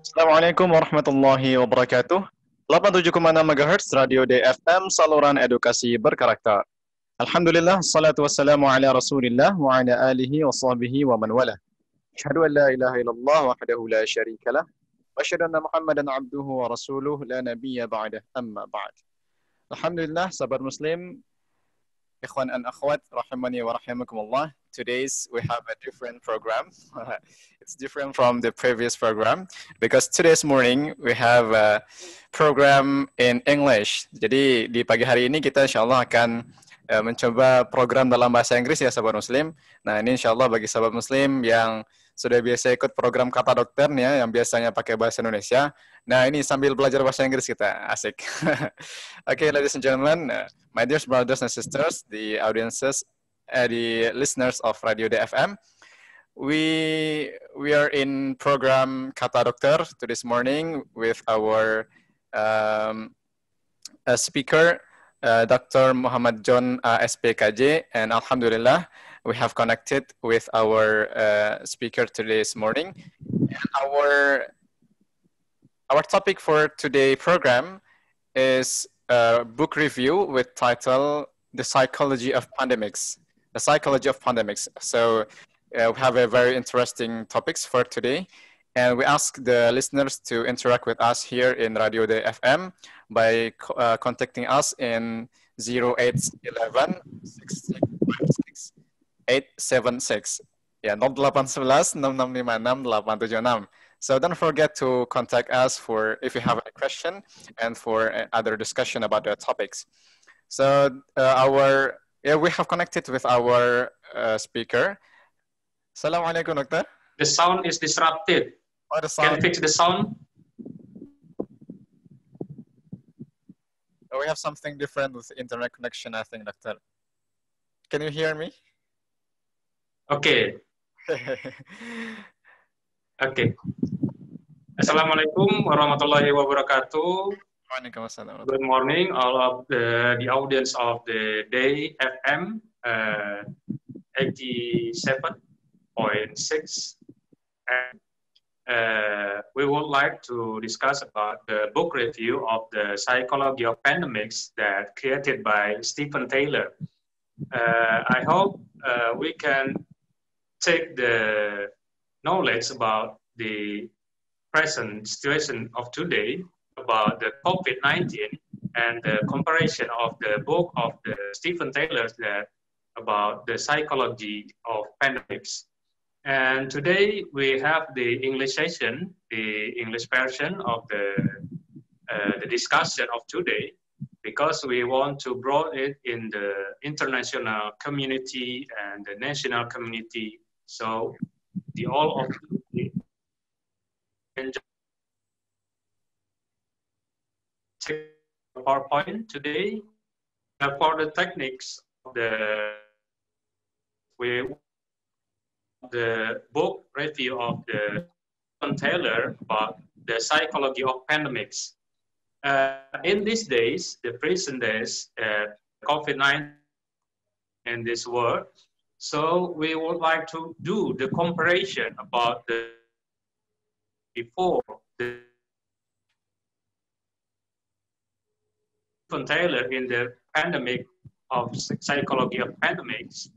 Assalamualaikum warahmatullahi wabarakatuh. 87,6 MHz Radio DFM saluran edukasi berkarakter. Alhamdulillah, salatu wassalamu ala Rasulillah wa ala alihi wa sahbihi wa man wala. Asyhadu an la ilaha illallah wahdahu la syarikalah wa asyhadu anna Muhammadan abduhu wa rasuluh la nabiyya ba'dah amma ba'd. Alhamdulillah, sahabat muslim, ikhwan and akhwat rahimani wa rahimakumullah. Today's we have a different program. It's different from the previous program because today's morning we have a program in English. Jadi di pagi hari ini kita insyaallah akan mencoba program dalam bahasa Inggris ya sahabat muslim. Nah, ini insyaallah bagi sahabat muslim yang sudah biasa ikut program kata dokternya yang biasanya pakai bahasa Indonesia. Nah, ini sambil belajar bahasa Inggris kita. Asik. Okay, ladies and gentlemen, my dear brothers and sisters, the audiences, the listeners of Radio DFM, we are in program Kata Dokter to this morning with our speaker, Dr. Muhammad John SPKJ, and Alhamdulillah, we have connected with our speaker this morning. And our topic for today's program is a book review with title The Psychology of Pandemics. The Psychology of Pandemics. So we have a very interesting topics for today. And we ask the listeners to interact with us here in Radio DFM by contacting us in 0811 6656 876. Yeah, 0811 6656 876. So don't forget to contact us for if you have any question and for other discussion about the topics. So we have connected with our speaker. Assalamualaikum, Doctor. The sound is disrupted. Oh, the sound. Can you fix the sound? Oh, we have something different with internet connection, I think, Doctor. Can you hear me? Okay. Okay. Assalamualaikum warahmatullahi wabarakatuh. Good morning, all of the audience of the Day FM 87.6. We would like to discuss about the book review of the Psychology of Pandemics that created by Stephen Taylor. I hope we can take the knowledge about the present situation of today about the COVID-19 and the comparison of the book of the Stephen Taylor that about the psychology of pandemics. And today we have the English session, the English version of the discussion of today, because we want to broaden it in the international community and the national community. So the all of you enjoy PowerPoint today. For the techniques of the book review of the Taylor about the psychology of pandemics. In these days, the present days, COVID-19 in this world, so we would like to do the comparison about the before the Taylor in the pandemic of psychology of pandemics.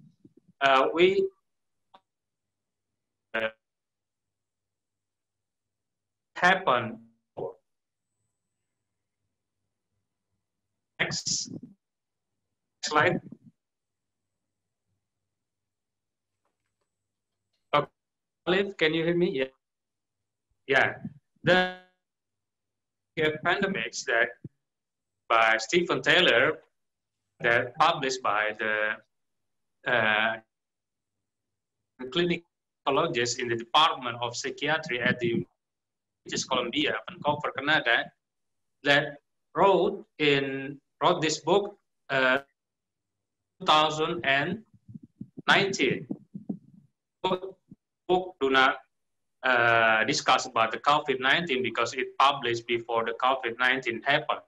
We happen. Next slide. Okay, Olive, can you hear me? Yeah. Yeah. The pandemics that by Stephen Taylor, that published by the clinical psychologist in the Department of Psychiatry at the British Columbia, Vancouver, Canada, that wrote this book 2019. Book do not discuss about the COVID-19 because it published before the COVID-19 happened.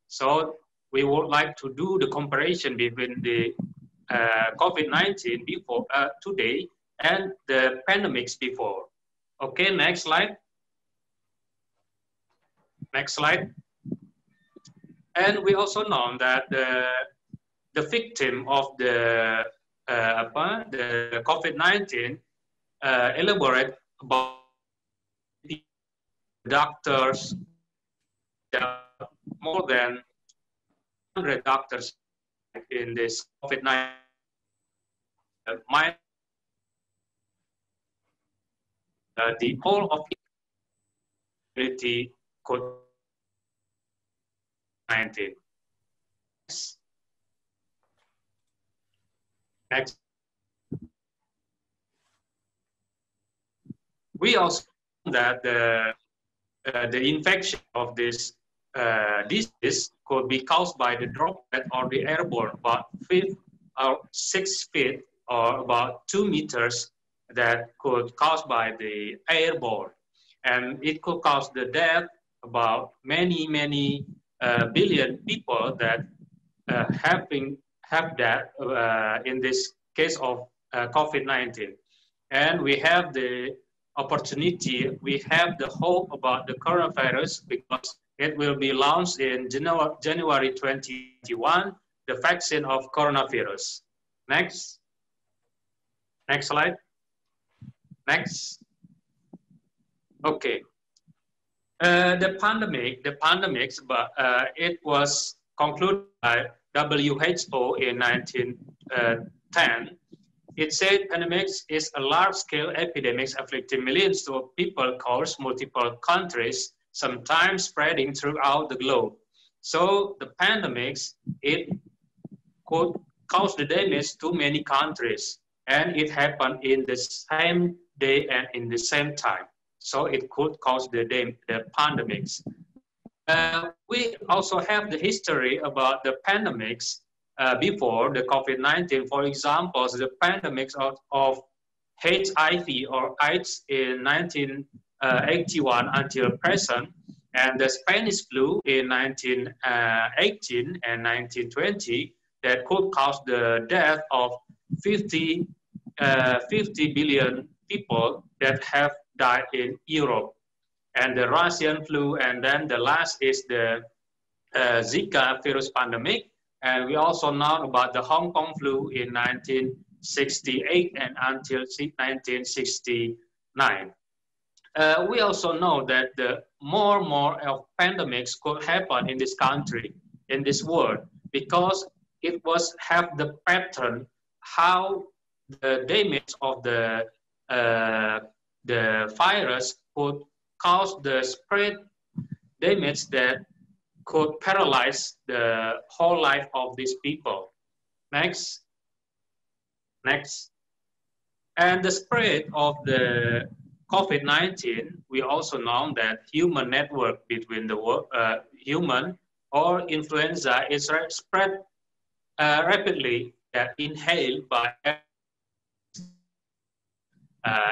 So we would like to do the comparison between the COVID-19 before today and the pandemics before. Okay, next slide. Next slide. And we also know that the victim of the COVID-19 elaborate about doctors, more than 100 doctors in this COVID-19. The whole of humanity COVID-19. Next. We also know that the infection of this disease could be caused by the droplet or the airborne, about 5 or 6 feet or about 2 meters that could cause by the airborne. And it could cause the death about many billion people that have that in this case of COVID-19. And we have the opportunity, we have the hope about the coronavirus because it will be launched in January 2021, the vaccine of coronavirus. Next. Next slide. Next. Okay. The pandemics, but it was concluded by WHO in 1910. It said pandemics is a large-scale epidemic afflicting millions of people across multiple countries, sometimes spreading throughout the globe. So the pandemics, it could cause the damage to many countries, and it happened in the same day and in the same time. So it could cause the pandemics. We also have the history about the pandemics before the COVID-19. For example, the pandemics of HIV or AIDS in 1981 until present, and the Spanish flu in 1918 and 1920 that could cause the death of 50 billion people that have died in Europe. And the Russian flu, and then the last is the Zika virus pandemic. And we also know about the Hong Kong flu in 1968 and until 1969. We also know that the more of pandemics could happen in this country, in this world, because it was have the pattern how the damage of the virus could cause the spread damage that could paralyze the whole life of these people. Next. Next. And the spread of the COVID-19, we also know that human network between the human or influenza is spread rapidly, inhaled by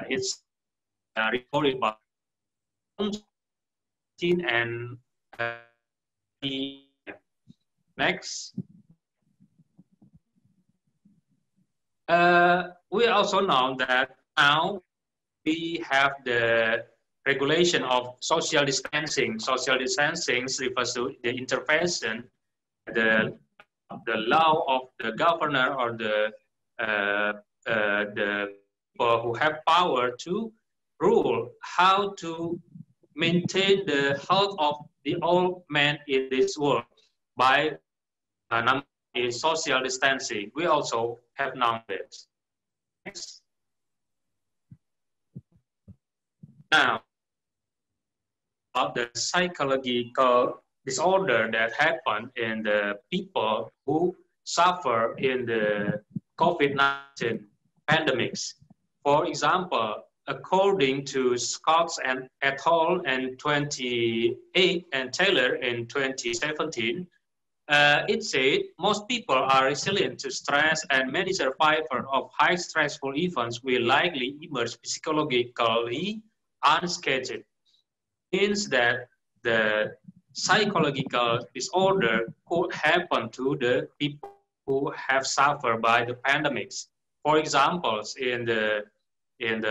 it's reported by and next. We also know that now we have the regulation of social distancing. Social distancing refers to the intervention, the law of the governor or the people who have power to rule how to maintain the health of the old man in this world by social distancing. We also have known this. Next. Now, about the psychological disorder that happen in the people who suffer in the COVID-19 pandemics. For example, according to Scott and et al. In 2008 and Taylor in 2017, it said most people are resilient to stress, and many survivors of high stressful events will likely emerge psychologically unscathed. Means that the psychological disorder could happen to the people who have suffered by the pandemics. For example, in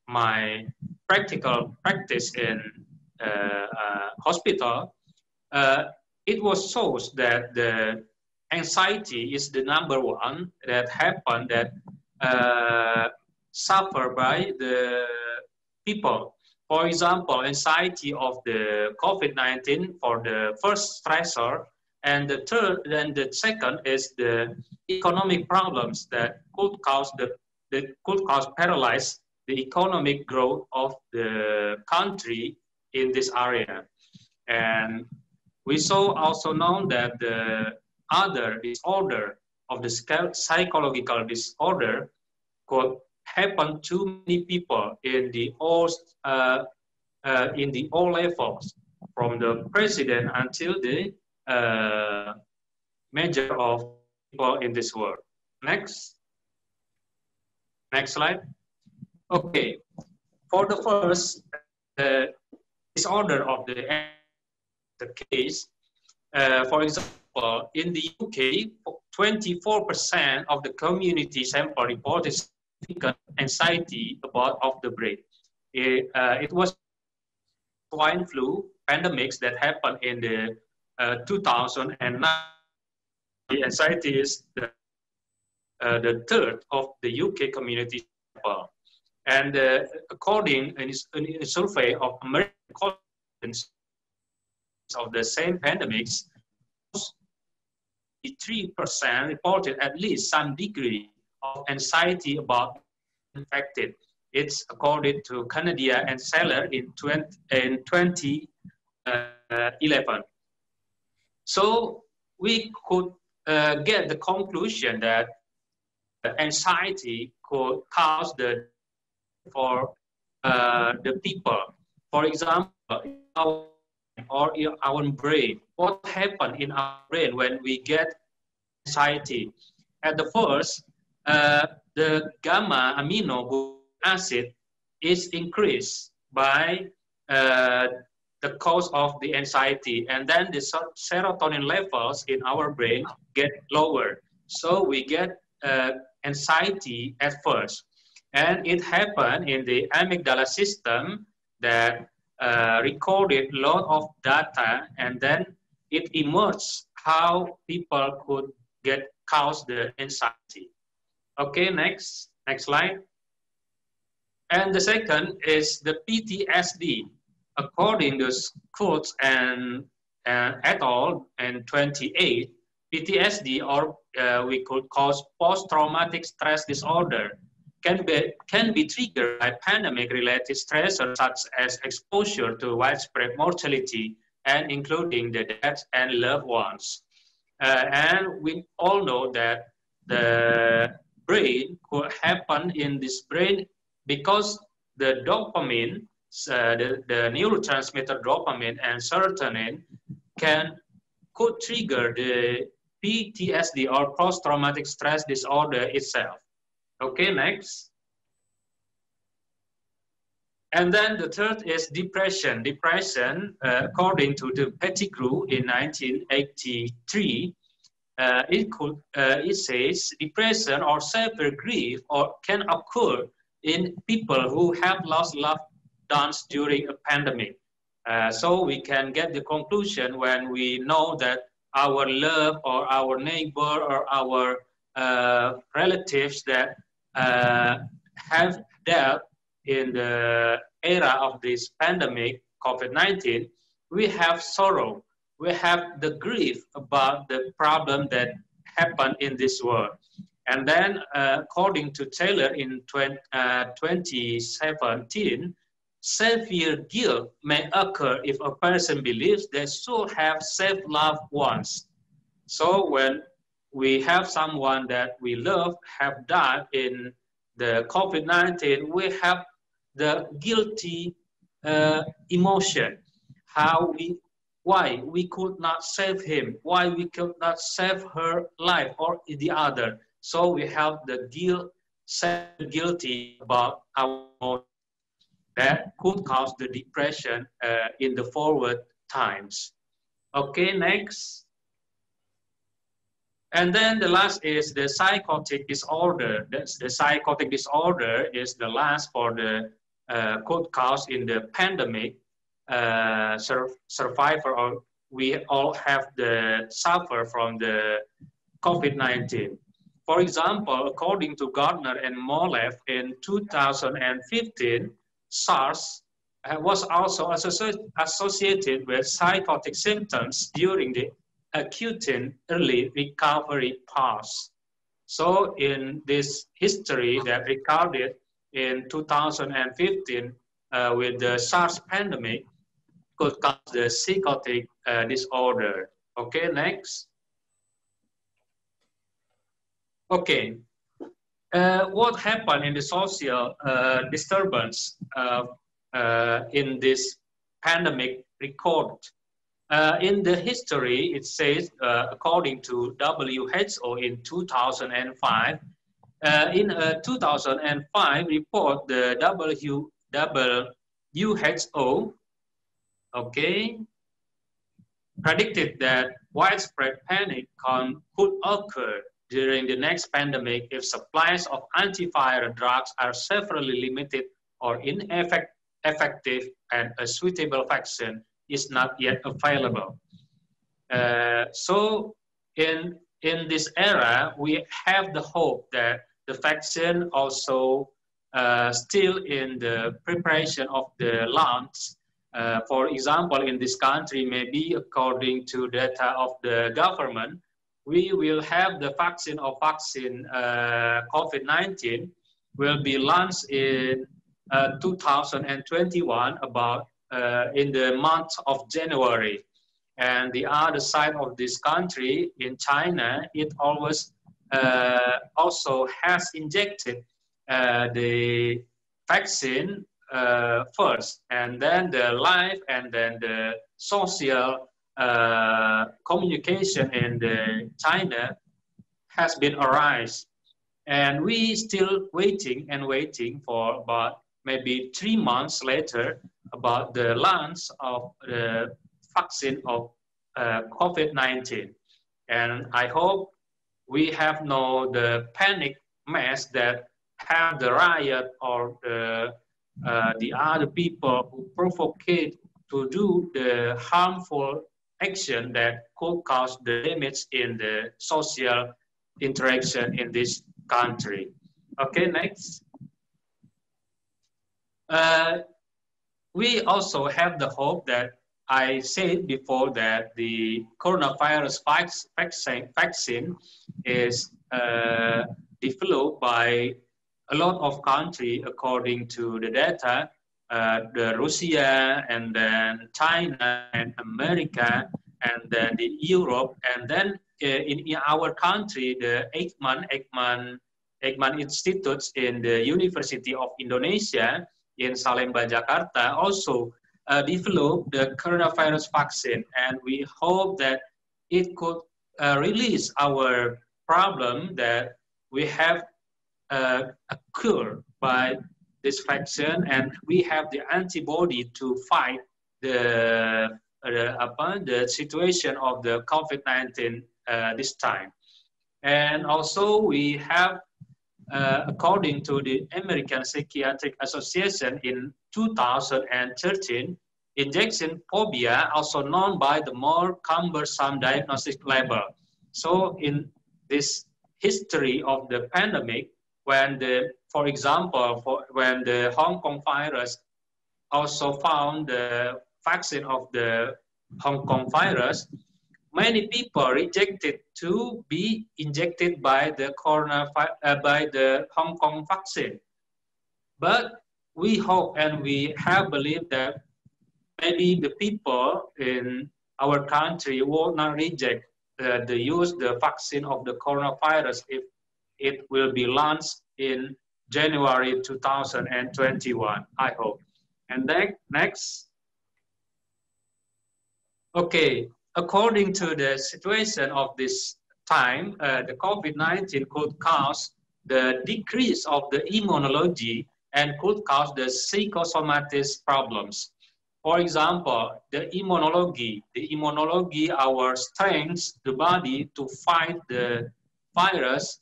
my practical practice in hospital, it was shows that the anxiety is the number one that happen that suffer by the people. For example, anxiety of the COVID-19 for the first stressor, and the third, and the second is the economic problems that could cause paralyze the economic growth of the country in this area. And we saw also known that the other disorder of the psychological disorder could happen to many people in the all levels, from the president until the major of people in this world. Next slide. Okay, for the first disorder of the case, for example, in the UK, 24% of the community sample reported significant anxiety about of the brain. It was swine flu pandemics that happened in the 2009. The anxiety is the third of the UK community sample. And according in a survey of American colleges of the same pandemics, 3% reported at least some degree of anxiety about infected. It's according to Canada and Seller in 2011. So we could get the conclusion that anxiety could cause for the people. For example, our brain. What happens in our brain when we get anxiety? At the first, the gamma amino acid is increased by the cause of the anxiety, and then the serotonin levels in our brain get lower. So we get anxiety at first. And it happened in the amygdala system that recorded a lot of data, and then it emerged how people could cause the anxiety. Okay, next slide. And the second is the PTSD. According to Kurtz and et al. In 28, PTSD, or we could call post-traumatic stress disorder, can be triggered by pandemic-related stressors such as exposure to widespread mortality, and including the deaths and loved ones. And we all know that the brain could happen in this brain because the dopamine, the neurotransmitter dopamine and serotonin could trigger the PTSD, or post-traumatic stress disorder itself. Okay, next. And then the third is depression. Depression, according to the Pettigrew in 1983, it says depression or severe grief can occur in people who have lost loved ones during a pandemic. So we can get the conclusion when we know that our love or our neighbor or our relatives that have dealt in the era of this pandemic, COVID-19, we have sorrow. We have the grief about the problem that happened in this world. And then, according to Taylor in 2017, severe guilt may occur if a person believes they should have saved loved ones. So when we have someone that we love have died in the COVID-19, we have the guilty emotion. Why we could not save him, why we could not save her life or the other. So we have the guilty about our emotion that could cause the depression in the forward times. Okay, next. And then the last is the psychotic disorder. The psychotic disorder is the last for the could cause in the pandemic. survivor, or we all have the suffer from the COVID-19. For example, according to Gardner and Molev in 2015, SARS was also associated with psychotic symptoms during the acute early recovery phase. So in this history that recorded in 2015 with the SARS pandemic could cause the psychotic disorder. Okay, next. Okay, what happened in the social disturbance in this pandemic record? In the history, it says, according to WHO in 2005, in a 2005 report, the WHO, okay, predicted that widespread panic could occur during the next pandemic if supplies of antiviral drugs are severely limited or ineffective and a suitable vaccine is not yet available. So in this era, we have the hope that the vaccine also still in the preparation of the launch. For example, in this country, maybe according to data of the government, we will have the vaccine COVID-19 will be launched in 2021 about in the month of January. And the other side of this country, in China, it always also has injected the vaccine first, and then the life, and then the social communication in the China has been arise. And we still waiting and waiting for about maybe 3 months later about the launch of the vaccine of COVID-19. And I hope we have the panic mass that have the riot or the other people who provocate to do the harmful action that could cause the damage in the social interaction in this country. Okay, next. We also have the hope that I said before that the coronavirus vaccine is developed by a lot of countries according to the data, the Russia and then China and America and then the Europe, and then in our country, the Eijkman Institutes in the University of Indonesia in Salemba, Jakarta also developed the coronavirus vaccine, and we hope that it could release our problem that we have a cure by this vaccine, and we have the antibody to fight the situation of the COVID-19 this time. And also we have, according to the American Psychiatric Association in 2013, injection phobia, also known by the more cumbersome diagnostic label. So in this history of the pandemic, when for example, when the Hong Kong virus also found the vaccine of the Hong Kong virus, many people rejected to be injected by the Hong Kong vaccine. But we hope and we have believed that maybe the people in our country will not reject the vaccine of the coronavirus if it will be launched in January 2021, I hope. And then next. Okay, according to the situation of this time, the COVID-19 could cause the decrease of the immunology and could cause the psychosomatic problems. For example, the immunology, our strength, the body to fight the virus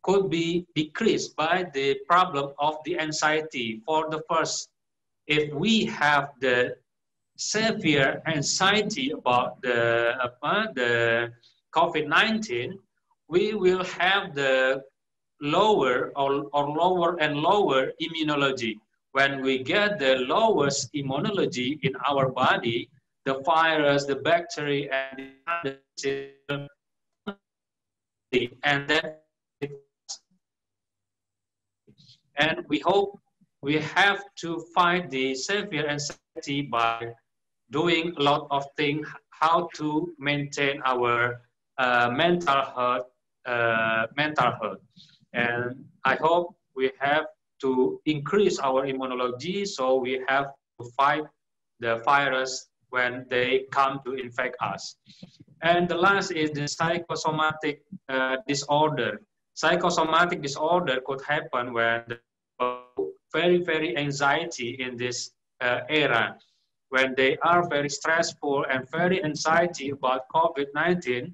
could be decreased by the problem of the anxiety. For the first, if we have the severe anxiety about the COVID-19, we will have the lower or lower and lower immunology. When we get the lowest immunology in our body, the virus, the bacteria, and the other system, and then and we hope we have to fight the severe anxiety by doing a lot of things, how to maintain our mental health, and I hope we have to increase our immunology, so we have to fight the virus when they come to infect us. And the last is the psychosomatic disorder. Psychosomatic disorder could happen when the very anxiety in this era, when they are very stressful and very anxiety about COVID-19.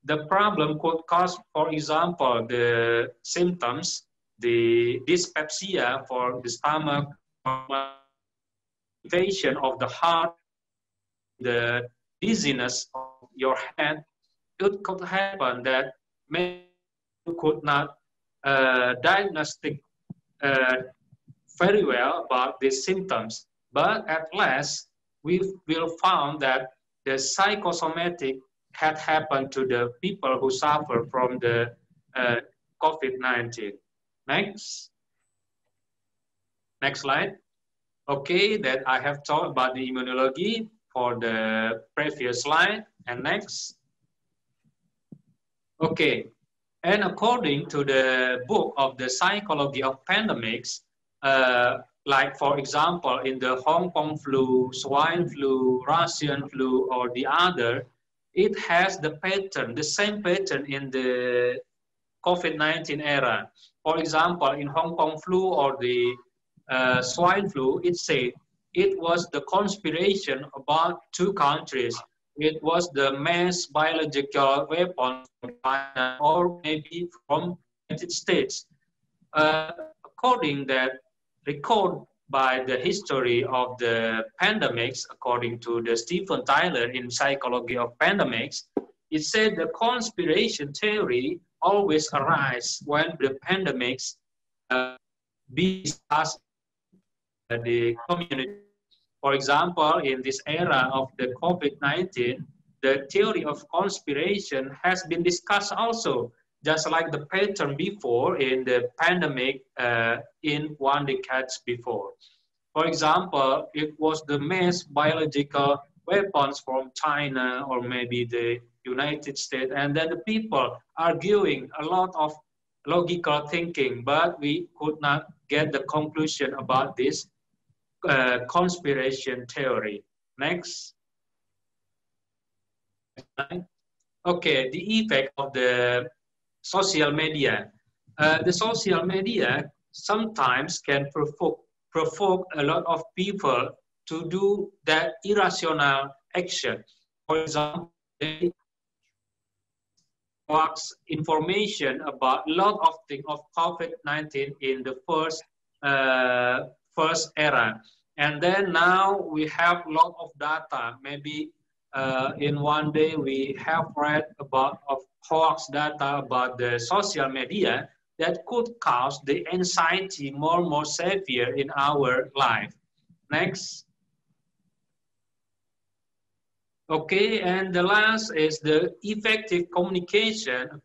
The problem could cause, for example, the symptoms, the dyspepsia for the stomach, invasion of the heart, the dizziness of your head. It could happen that maybe you could not diagnostic very well about these symptoms, but at last we will found that the psychosomatic had happened to the people who suffer from the COVID-19. Next slide. Okay, that I have talked about the immunology for the previous slide. And next. Okay, and according to the book of the psychology of pandemics, like for example, in the Hong Kong flu, swine flu, Russian flu, or the other, it has the pattern, the same pattern in the COVID-19 era. For example, in Hong Kong flu or the swine flu, it said it was the conspiration about two countries. It was the mass biological weapons from China or maybe from the United States. According that record by the history of the pandemics, according to the Stephen Tyler in Psychology of Pandemics, it said the conspiration theory always arises when the pandemics be discussed in the community. For example, in this era of the COVID-19, the theory of conspiration has been discussed also, just like the pattern before in the pandemic in 1 decade before. For example, it was the mass biological weapons from China or maybe the United States, and then the people arguing a lot of logical thinking, but we could not get the conclusion about this conspiration theory. Next. Okay, the effect of the social media. The social media sometimes can provoke a lot of people to do that irrational action. For example, they wax information about a lot of things of COVID-19 in the first era. And then now we have a lot of data. Maybe in one day we have read about hoax data about the social media that could cause the anxiety more and more severe in our life. Next. Okay, and the last is the effective communication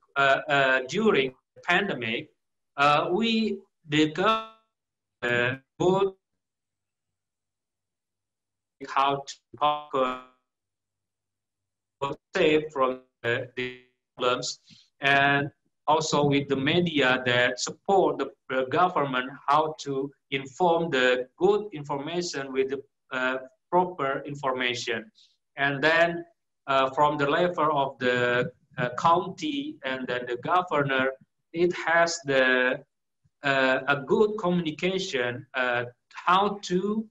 during the pandemic. We discussed both how to conquer save from the problems, and also with the media that support the government how to inform the good information with the proper information. And then from the level of the county and then the governor, it has the a good communication how to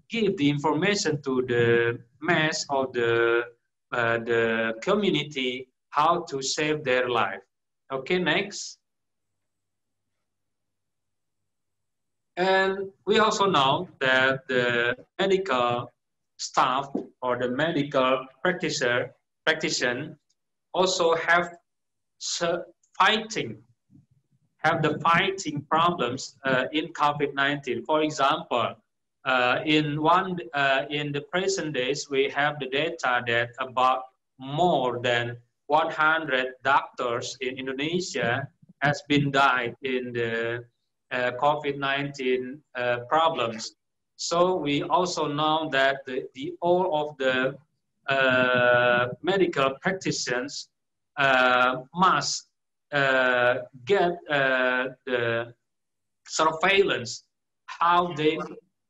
give the information to the mass or the community how to save their life. Okay, next. And we also know that the medical staff or the medical practitioner also have fighting problems in COVID-19. For example, in the present days, we have the data that about more than 100 doctors in Indonesia has been died in the COVID-19 problems. So we also know that all of the medical practitioners must get the surveillance, how they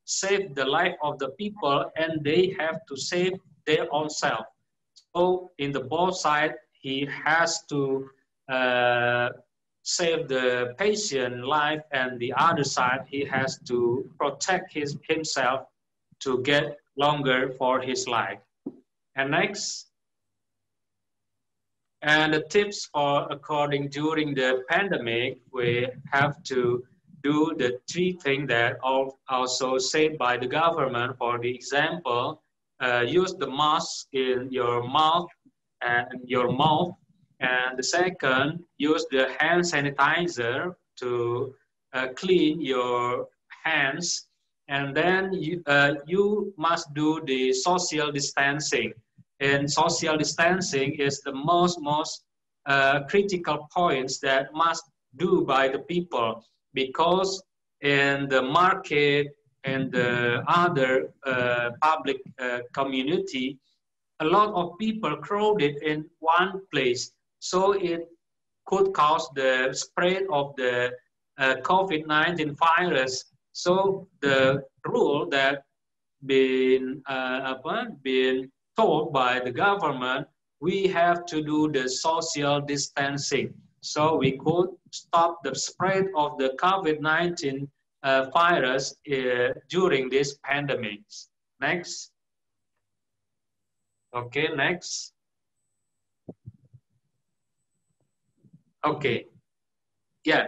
save the life of the people, and they have to save their own self. So in the both side, he has to save the patient life, and the other side, he has to protect himself to get longer for his life. And next. And the tips for according during the pandemic, we have to do the three things that also said by the government. For the example, use the mask in your mouth and the second, use the hand sanitizer to clean your hands, and then you must do the social distancing. And social distancing is the most critical points that must do by the people, because in the market and the other public community, a lot of people crowded in one place. So it could cause the spread of the COVID-19 virus. So the rule that been told by the government, we have to do the social distancing. So we could stop the spread of the COVID-19 virus during this pandemic. Next. Okay, next. Okay, yeah.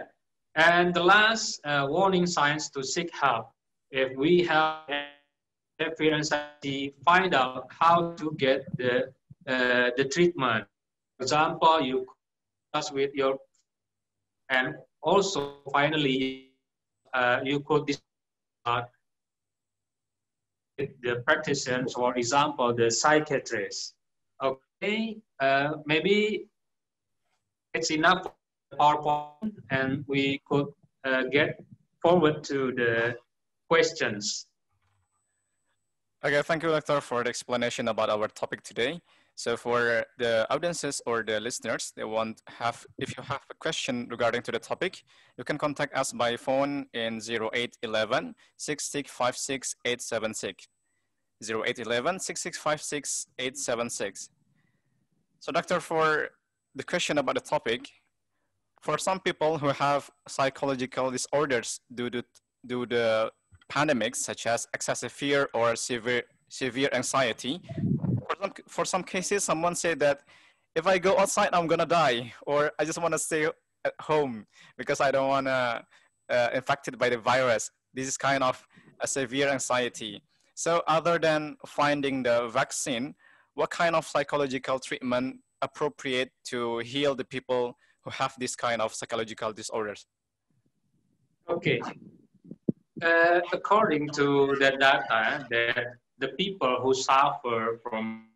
And the last warning signs to seek help. If we have anxiety, find out how to get the treatment. For example, you discuss with your, and also finally you could discuss with the practitioners, for example, the psychiatrist. Okay, maybe it's enough for PowerPoint, and we could get forward to the questions. Okay, thank you, Doctor, for the explanation about our topic today. So for the audiences or the listeners, if you have a question regarding to the topic, you can contact us by phone in 0811 6656 876. 0811 6656 876. So Doctor, for the question about the topic, for some people who have psychological disorders due to the pandemics, such as excessive fear or severe anxiety, for some cases, someone said that if I go outside, I'm gonna die, or I just want to stay at home because I don't want to infected by the virus. This is kind of a severe anxiety. So other than finding the vaccine, what kind of psychological treatment appropriate to heal the people who have this kind of psychological disorders? Okay. According to the data, that the people who suffer from,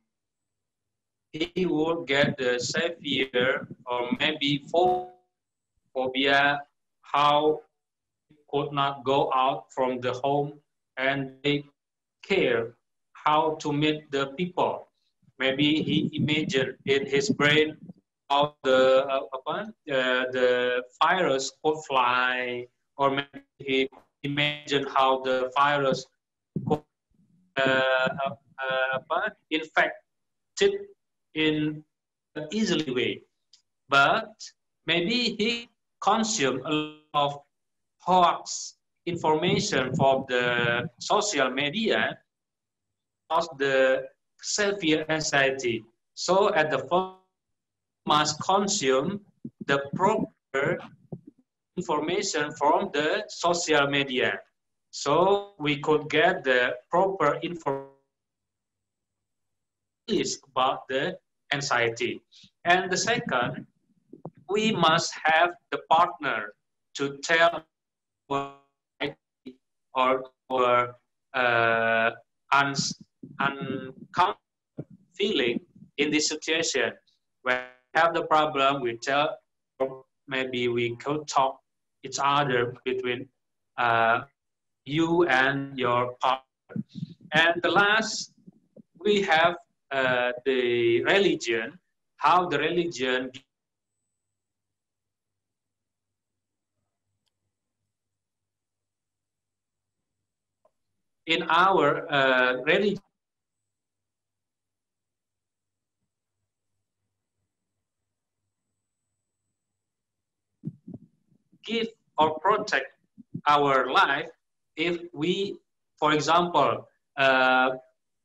he would get the severe or maybe phobia, how could not go out from the home, and they care how to meet the people. Maybe he imagined in his brain how the virus could fly, or maybe he imagined how the virus could infected in an easily way. But maybe he consumed a lot of hoax information from the social media, caused the severe anxiety. So at the first, must consume the proper information from the social media. So we could get the proper information is about the anxiety. And the second, we must have the partner to tell our anxiety or our uncomfortable feeling in this situation. When we have the problem, we tell, or maybe we could talk each other between you and your partner. And the last, we have the religion, how the religion in our religion give or protect our life if we, for example,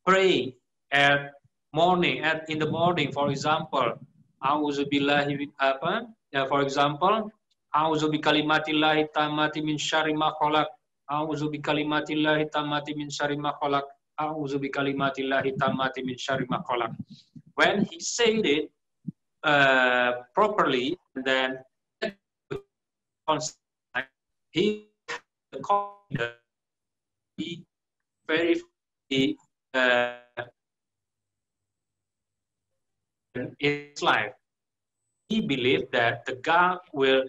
pray at morning, in the morning, for example, Auzubillahi apa? For example, Auzu bikalimatillahi tammati min syarri ma khalaq. Auzu bikalimatillahi tammati min syarri ma khalaq. Auzu bikalimatillahi tammati min syarri ma khalaq. When he said it properly, then he the confidence be very in his life. He believed that the God will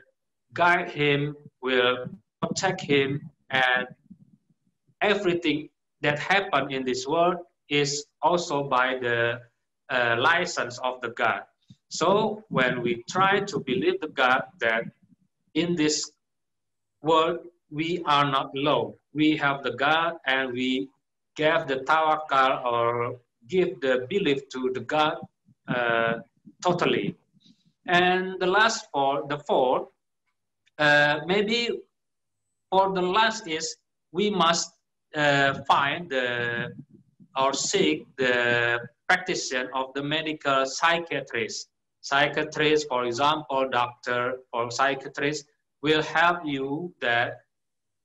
guide him, will protect him, and everything that happened in this world is also by the license of the God. So when we try to believe the God that in this world we are not alone, we have the God, and we give the tawakkal or give the belief to the God totally. And the last the fourth, maybe for the last is we must find or seek the practitioner of the medical psychiatrist. Psychiatrist, for example, doctor or psychiatrist will help you that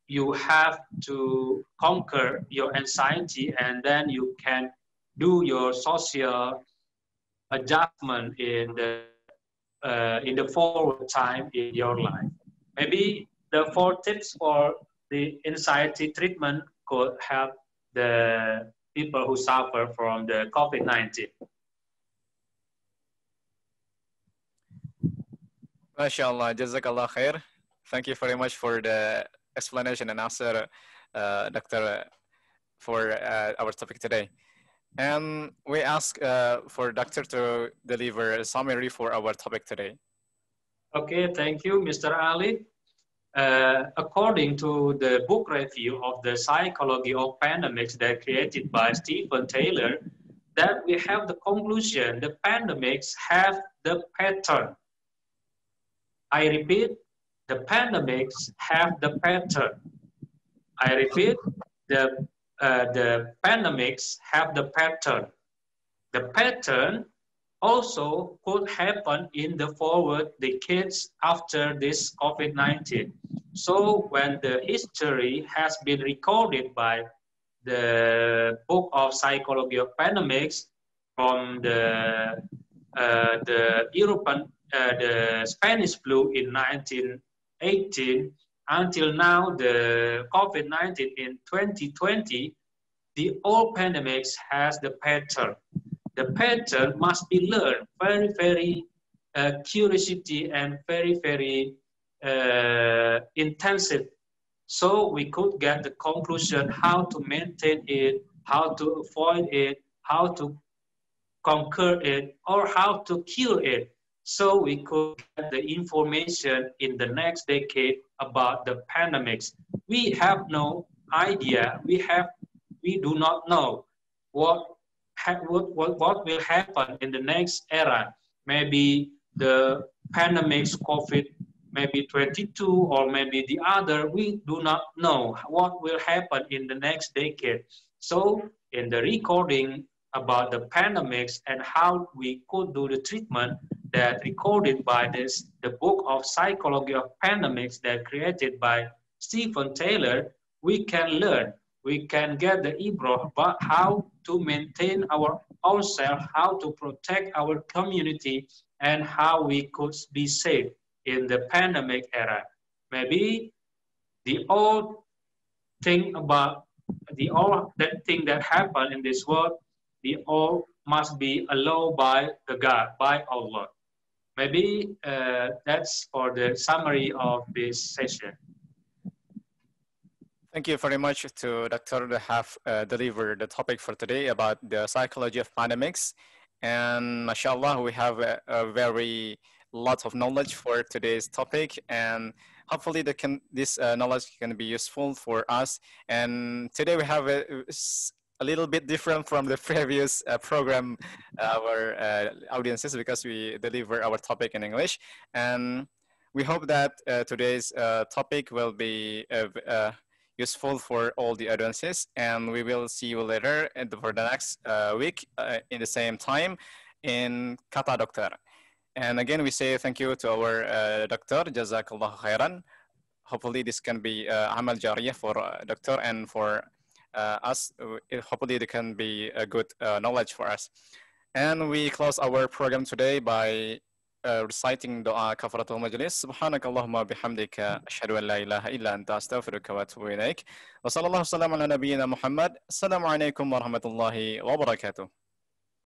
you have to conquer your anxiety, and then you can do your social adjustment in the forward time in your life. Maybe the 4 tips for the anxiety treatment could help the people who suffer from the COVID-19. MashaAllah, Jazakallah khair. Thank you very much for the explanation and answer, Doctor, for our topic today. And we ask for Doctor to deliver a summary for our topic today. Okay, thank you, Mr. Ali. According to the book review of the Psychology of Pandemics that created by Stephen Taylor, that we have the conclusion the pandemics have the pattern. I repeat, the pandemics have the pattern. I repeat, the pandemics have the pattern. The pattern also could happen in the forward decades after this COVID-19. So when the history has been recorded by the book of Psychology of Pandemics from the European, the Spanish flu in 1918 until now, the COVID-19 in 2020, the old pandemics has the pattern. The pattern must be learned very, very curiosity and very, very intensive. So we could get the conclusion how to maintain it, how to avoid it, how to conquer it, or how to cure it. So we could get the information in the next decade about the pandemics. We have no idea. We do not know what will happen in the next era. Maybe the pandemics, COVID, maybe 22, or maybe the other. We do not know what will happen in the next decade. So in the recording about the pandemics and how we could do the treatment that recorded by the book of Psychology of Pandemics that created by Stephen Taylor, we can learn, we can get the ibrah about how to maintain our ourselves, how to protect our community, and how we could be safe in the pandemic era. Maybe the old thing about the all that thing that happened in this world, the all must be allowed by the God, by Allah. Maybe that's for the summary of this session. Thank you very much to Dr. to have delivered the topic for today about the psychology of pandemics. And mashallah, we have a very lot of knowledge for today's topic, and hopefully this knowledge can be useful for us. And today we have a little bit different from the previous program, our audiences, because we deliver our topic in English. And we hope that today's topic will be useful for all the audiences, and we will see you later for the next week in the same time in Kata Dokter. And again, we say thank you to our doctor, Jazakallah khairan. Hopefully this can be amal jariyah for doctor and for us. Hopefully it can be a good knowledge for us. And we close our program today by reciting dua kafaratul majlis. Subhanakallahumma bihamdika asyhadu an la ilaha illa anta astaghfiruka wa atubu ilaik. Wa sallallahu wasallam ala nabiyyina Muhammad. Assalamualaikum warahmatullahi wabarakatuh.